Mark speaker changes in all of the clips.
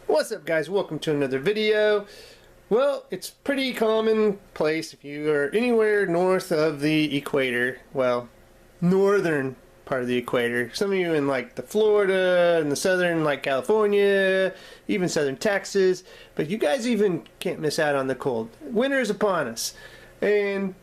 Speaker 1: What's up, guys? Welcome to another video. Well, it's pretty commonplace if you are anywhere north of the equator, well, northern part of the equator. Some of you in like the Florida and the southern, like California, even southern Texas, but you guys even can't miss out on the cold. Winter is upon us, and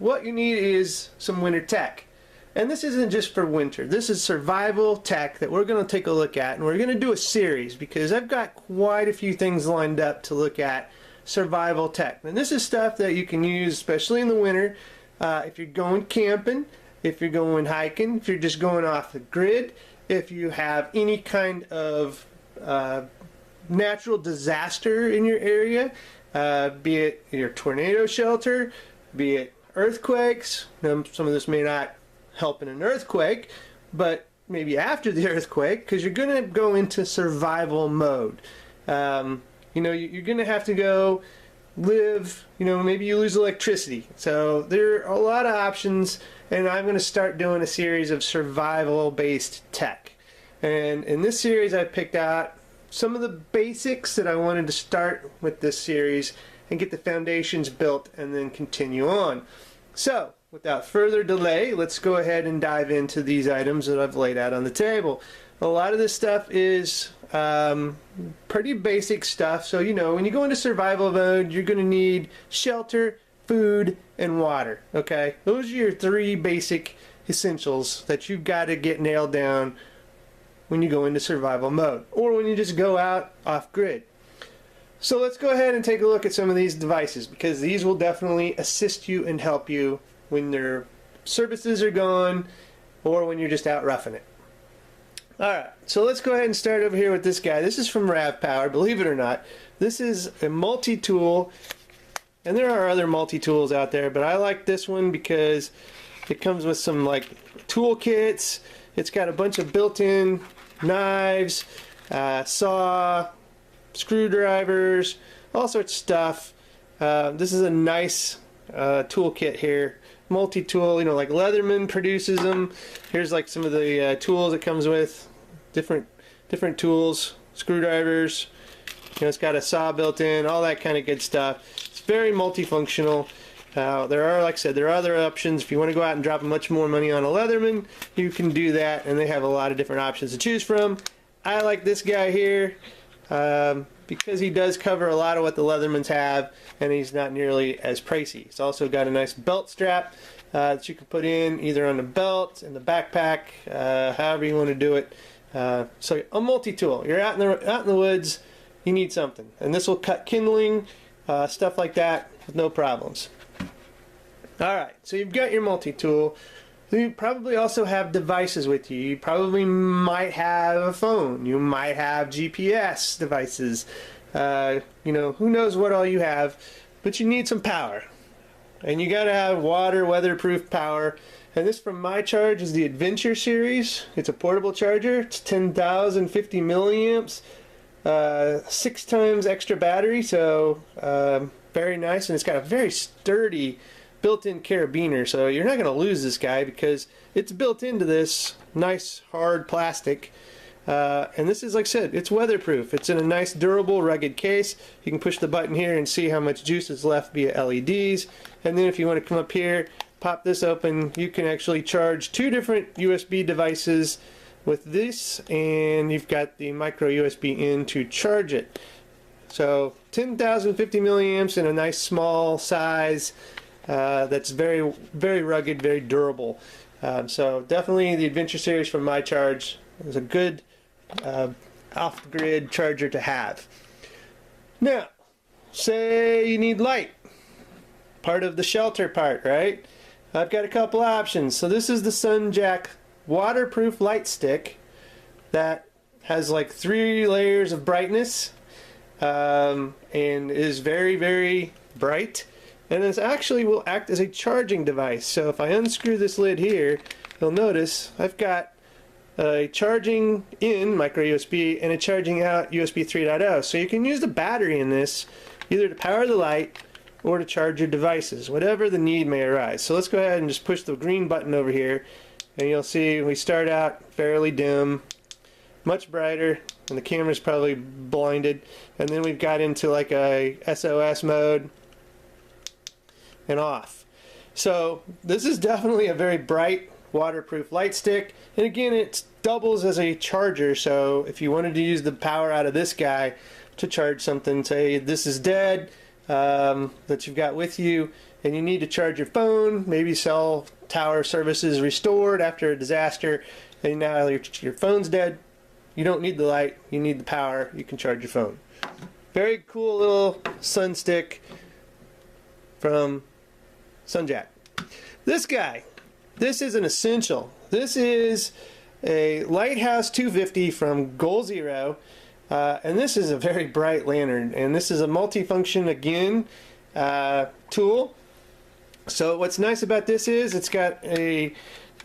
Speaker 1: what you need is some winter tech. And this isn't just for winter. This is survival tech that we're going to take a look at, and we're going to do a series because I've got quite a few things lined up to look at survival tech. And this is stuff that you can use especially in the winter if you're going camping, if you're going hiking, if you're just going off the grid, if you have any kind of natural disaster in your area, be it your tornado shelter, be it earthquakes. Now, some of this may not help in an earthquake, but maybe after the earthquake, because you're going to go into survival mode. You know, you're going to have to go live, you know, maybe you lose electricity. So there are a lot of options, and I'm going to start doing a series of survival-based tech. And in this series, I picked out some of the basics that I wanted to start with this series and get the foundations built and then continue on. So, without further delay, let's go ahead and dive into these items that I've laid out on the table. A lot of this stuff is pretty basic stuff. So, you know, when you go into survival mode, you're going to need shelter, food, and water. Okay? Those are your three basic essentials that you've got to get nailed down when you go into survival mode, or when you just go out off grid. So let's go ahead and take a look at some of these devices, because these will definitely assist you and help you when their services are gone or when you're just out roughing it. Alright, so let's go ahead and start over here with this guy. This is from Rad Power, believe it or not. This is a multi-tool, and there are other multi-tools out there, but I like this one because it comes with some like toolkits. It's got a bunch of built-in knives, saw, screwdrivers, all sorts of stuff. This is a nice toolkit here. Multi-tool, you know, like Leatherman produces them. Here's like some of the tools it comes with. Different tools, screwdrivers. You know, it's got a saw built in, all that kind of good stuff. It's very multifunctional. There are, like I said, there are other options. If you want to go out and drop much more money on a Leatherman, you can do that, and they have a lot of different options to choose from. I like this guy here because he does cover a lot of what the Leathermans have, and he's not nearly as pricey. It's also got a nice belt strap that you can put in either on the belt, in the backpack, however you want to do it. So a multi-tool. You're out in the woods, you need something, and this will cut kindling, stuff like that with no problems. Alright, so you've got your multi-tool. You probably also have devices with you. You probably might have a phone. You might have GPS devices. You know, who knows what all you have, but you need some power. And you gotta have water, weatherproof power. And this from MyCharge is the Adventure series. It's a portable charger. It's 10,050 milliamps, 6 times extra battery, so very nice. And it's got a very sturdy built-in carabiner, so you're not going to lose this guy because it's built into this nice hard plastic. And this is, like I said, it's weatherproof. It's in a nice durable rugged case. You can push the button here and see how much juice is left via LEDs. And then if you want to come up here, pop this open, you can actually charge 2 different USB devices with this, and you've got the micro USB in to charge it. So 10,050 milliamps in a nice small size. That's very, very rugged, very durable. So definitely the Adventure series from MyCharge is a good off-grid charger to have. Now, say you need light, part of the shelter part, right? I've got a couple options. So this is the SunJack waterproof light stick that has like 3 layers of brightness and is very, very bright. And this actually will act as a charging device. So if I unscrew this lid here, you'll notice I've got a charging in micro USB and a charging out USB 3.0. So you can use the battery in this either to power the light or to charge your devices, whatever the need may arise. So let's go ahead and just push the green button over here, and you'll see we start out fairly dim, much brighter, and the camera's probably blinded, and then we've got into like a SOS mode and off. So this is definitely a very bright waterproof light stick, and again it doubles as a charger. So if you wanted to use the power out of this guy to charge something, say this is dead, that you've got with you, and you need to charge your phone, maybe cell tower services restored after a disaster, and now your phone's dead, you don't need the light, you need the power, you can charge your phone. Very cool little sun stick from SunJack. This guy, this is an essential. This is a Lighthouse 250 from Goal Zero, and this is a very bright lantern, and this is a multifunction again tool. So what's nice about this is it's got a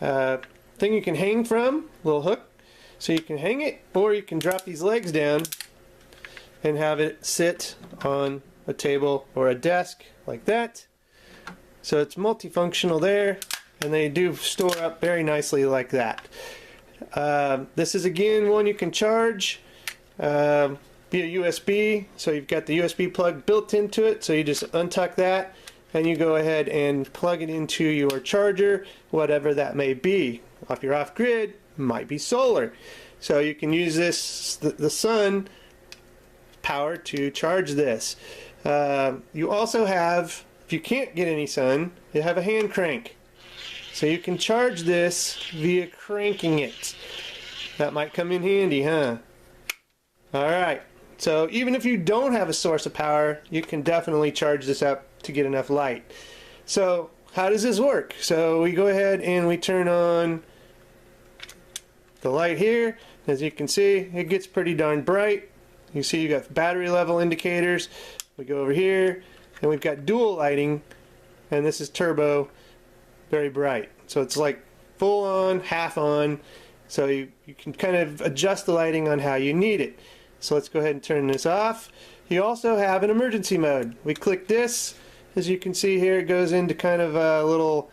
Speaker 1: thing you can hang from, little hook, so you can hang it, or you can drop these legs down and have it sit on a table or a desk like that. So it's multifunctional there, and they do store up very nicely like that. This is again one you can charge via USB, so you've got the USB plug built into it, so you just untuck that and you go ahead and plug it into your charger, whatever that may be. If you're off grid, might be solar, so you can use this the sun power to charge this. You also have, if you can't get any sun, you have a hand crank, so you can charge this via cranking it. That might come in handy, huh? Alright, so even if you don't have a source of power, you can definitely charge this up to get enough light. So how does this work? So we go ahead and we turn on the light here. As you can see, it gets pretty darn bright. You see you got battery level indicators. We go over here and we've got dual lighting, and this is turbo, very bright. So it's like full on, half on, so you can kind of adjust the lighting on how you need it. So let's go ahead and turn this off. You also have an emergency mode. We click this, as you can see here, it goes into kind of a little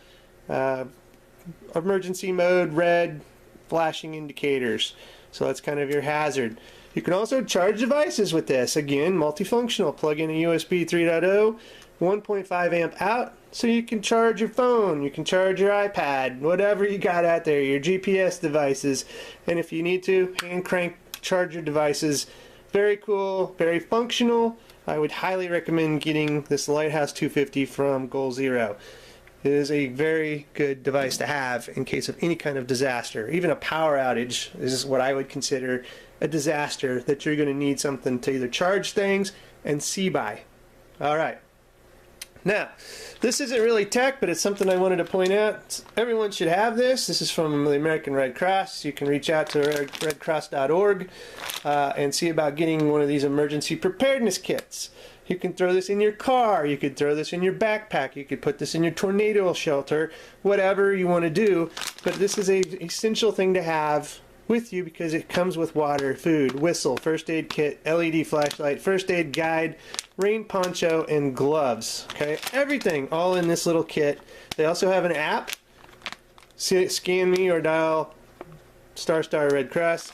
Speaker 1: emergency mode, red flashing indicators. So that's kind of your hazard. You can also charge devices with this. Again, multifunctional. Plug in a USB 3.0, 1.5 amp out, so you can charge your phone, you can charge your iPad, whatever you got out there, your GPS devices, and if you need to, hand crank charger devices. Very cool, very functional. I would highly recommend getting this Lighthouse 250 from Goal Zero. It is a very good device to have in case of any kind of disaster. Even a power outage is what I would consider a disaster, that you're going to need something to either charge things and see by. Alright. Now, this isn't really tech, but it's something I wanted to point out. Everyone should have this. This is from the American Red Cross. You can reach out to redcross.org and see about getting one of these emergency preparedness kits. You can throw this in your car. You could throw this in your backpack. You could put this in your tornado shelter, whatever you want to do. But this is an essential thing to have with you because it comes with water, food, whistle, first aid kit, LED flashlight, first aid guide, rain poncho, and gloves. Okay, everything all in this little kit. They also have an app. Scan me or dial ** Red Cross.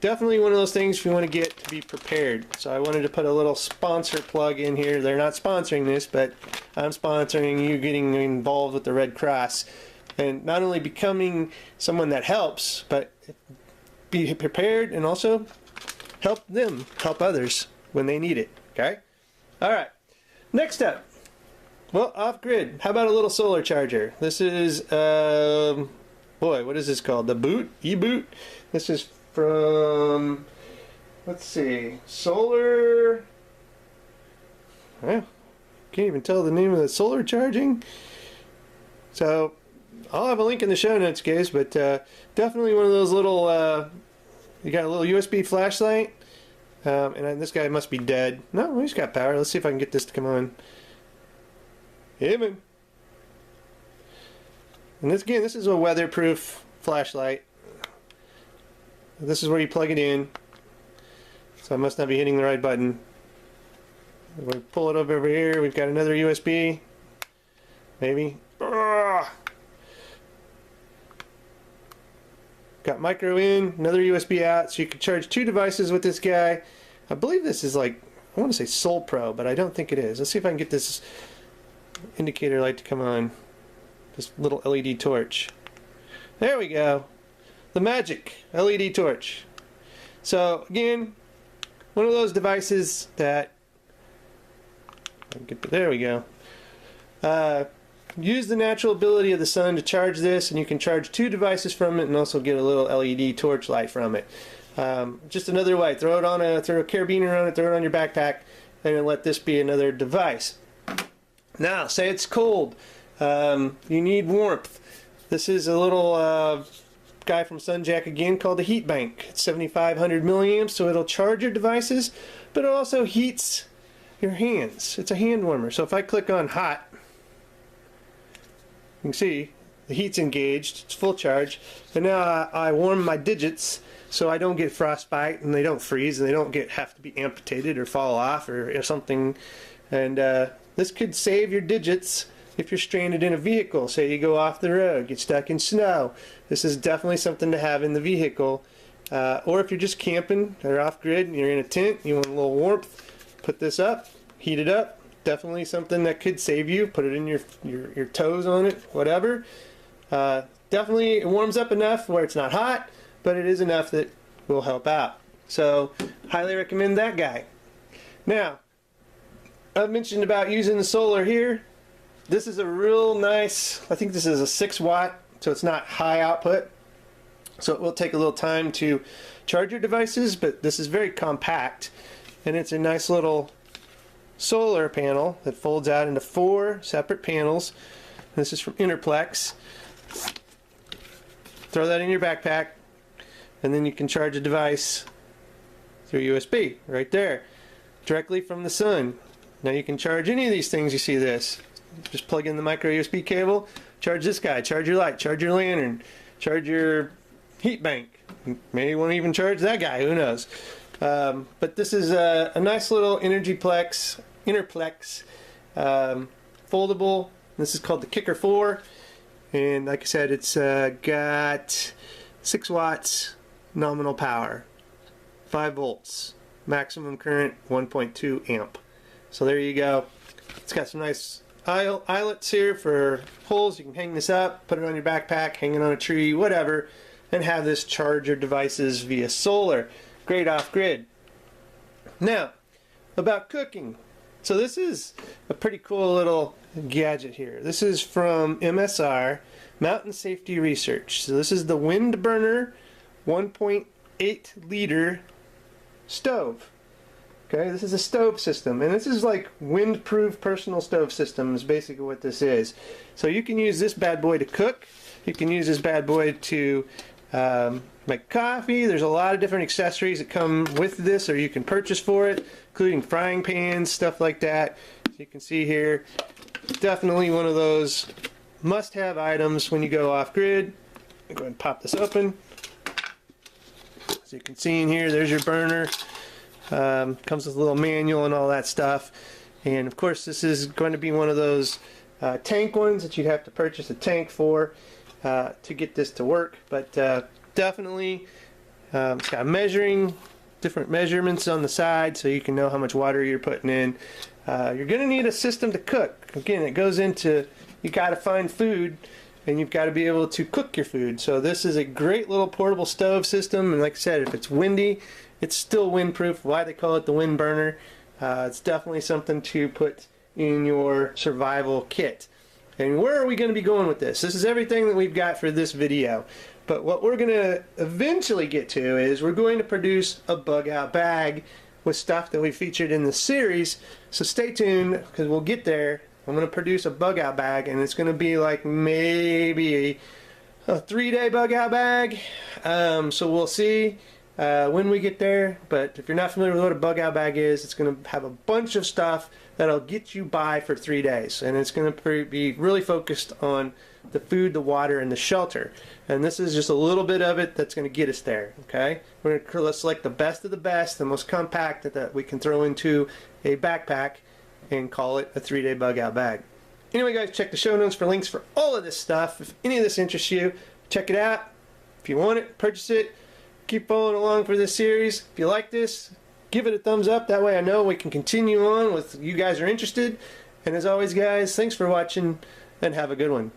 Speaker 1: Definitely one of those things if you want to get to be prepared. So I wanted to put a little sponsor plug in here. They're not sponsoring this, but I'm sponsoring you getting involved with the Red Cross. And not only becoming someone that helps, but be prepared and also help them, help others when they need it. Okay? Alright. Next up. Well, off-grid. How about a little solar charger? This is, boy, what is this called? The Boot? E-Boot? This is from, let's see, Solar, well, can't even tell the name of the solar charging. So, I'll have a link in the show notes, guys, but definitely one of those little, you got a little USB flashlight, and this guy must be dead. No, he's got power. Let's see if I can get this to come on. Hey, man. And this, again, this is a weatherproof flashlight. This is where you plug it in. So I must not be hitting the right button. We pull it up over here. We've got another USB. Maybe. got micro in, another USB out, so you can charge 2 devices with this guy. I believe this is like, I want to say Sol Pro, but I don't think it is. Let's see if I can get this indicator light to come on. This little LED torch. There we go. The magic LED torch. So again, one of those devices that, there we go. Use the natural ability of the sun to charge this, and you can charge 2 devices from it and also get a little LED torch light from it. Just another way. Throw a carabiner on it, throw it on your backpack, and then let this be another device. Now, say it's cold. You need warmth. This is a little guy from SunJack again called the heat bank. It's 7,500 milliamps, so it'll charge your devices, but it also heats your hands. It's a hand warmer. So if I click on hot, you can see the heat's engaged, it's full charge, and now I warm my digits so I don't get frostbite and they don't freeze and they don't have to be amputated or fall off or something. And this could save your digits if you're stranded in a vehicle. Say you go off the road, get stuck in snow. This is definitely something to have in the vehicle. Or if you're just camping or off grid and you're in a tent, you want a little warmth, put this up, heat it up. Definitely something that could save you. Put it in your toes on it, whatever. Definitely it warms up enough where it's not hot, but it is enough that will help out. So highly recommend that guy. Now, I've mentioned about using the solar here. This is a real nice, I think this is a 6 watt, so it's not high output. So it will take a little time to charge your devices, but this is very compact, and it's a nice little solar panel that folds out into 4 separate panels. This is from Interplex. Throw that in your backpack, and then you can charge a device through USB right there, directly from the sun. Now you can charge any of these things. You see this. Just plug in the micro USB cable, charge this guy, charge your light, charge your lantern, charge your heat bank. Maybe you want to even charge that guy, who knows. But this is a nice little Interplex foldable. This is called the Kicker 4, and like I said, it's got 6 watts nominal power, 5 volts, maximum current 1.2 amp. So there you go. It's got some nice eyelets here for holes. You can hang this up, put it on your backpack, hang it on a tree, whatever, and have this charge your devices via solar. Great off-grid. Now, about cooking. So this is a pretty cool little gadget here. This is from MSR, Mountain Safety Research. So this is the Windburner 1.8 liter stove. Okay, this is a stove system, and this is like wind-proof personal stove system is basically what this is. So you can use this bad boy to cook. You can use this bad boy to make coffee. There's a lot of different accessories that come with this, or you can purchase for it, including frying pans, stuff like that. So you can see here, definitely one of those must-have items when you go off-grid. Go ahead and pop this open. As you can see in here, there's your burner. Comes with a little manual and all that stuff. And of course, this is going to be one of those tank ones that you'd have to purchase a tank for to get this to work. But definitely, it's got different measurements on the side, so you can know how much water you're putting in. You're going to need a system to cook. Again, it goes into, you got to find food, and you've got to be able to cook your food. So this is a great little portable stove system, and like I said, if it's windy, it's still windproof. Why they call it the wind burner. It's definitely something to put in your survival kit. And where are we going to be going with this? This is everything that we've got for this video. But what we're going to eventually get to is we're going to produce a bug out bag with stuff that we featured in the series. So stay tuned, because we'll get there. I'm going to produce a bug out bag, and it's going to be like maybe a 3-day bug out bag. So we'll see when we get there. But if you're not familiar with what a bug out bag is, it's going to have a bunch of stuff that'll get you by for 3 days, and it's going to be really focused on the food, the water, and the shelter. And this is just a little bit of it that's going to get us there. Okay, we're going to select the best of the best, the most compact that we can throw into a backpack, and call it a 3-day bug out bag. Anyway, guys, check the show notes for links for all of this stuff. If any of this interests you, check it out. If you want it, purchase it. Keep following along for this series. If you like this, give it a thumbs up. That way I know we can continue on with you guys are interested. And as always, guys, thanks for watching and have a good one.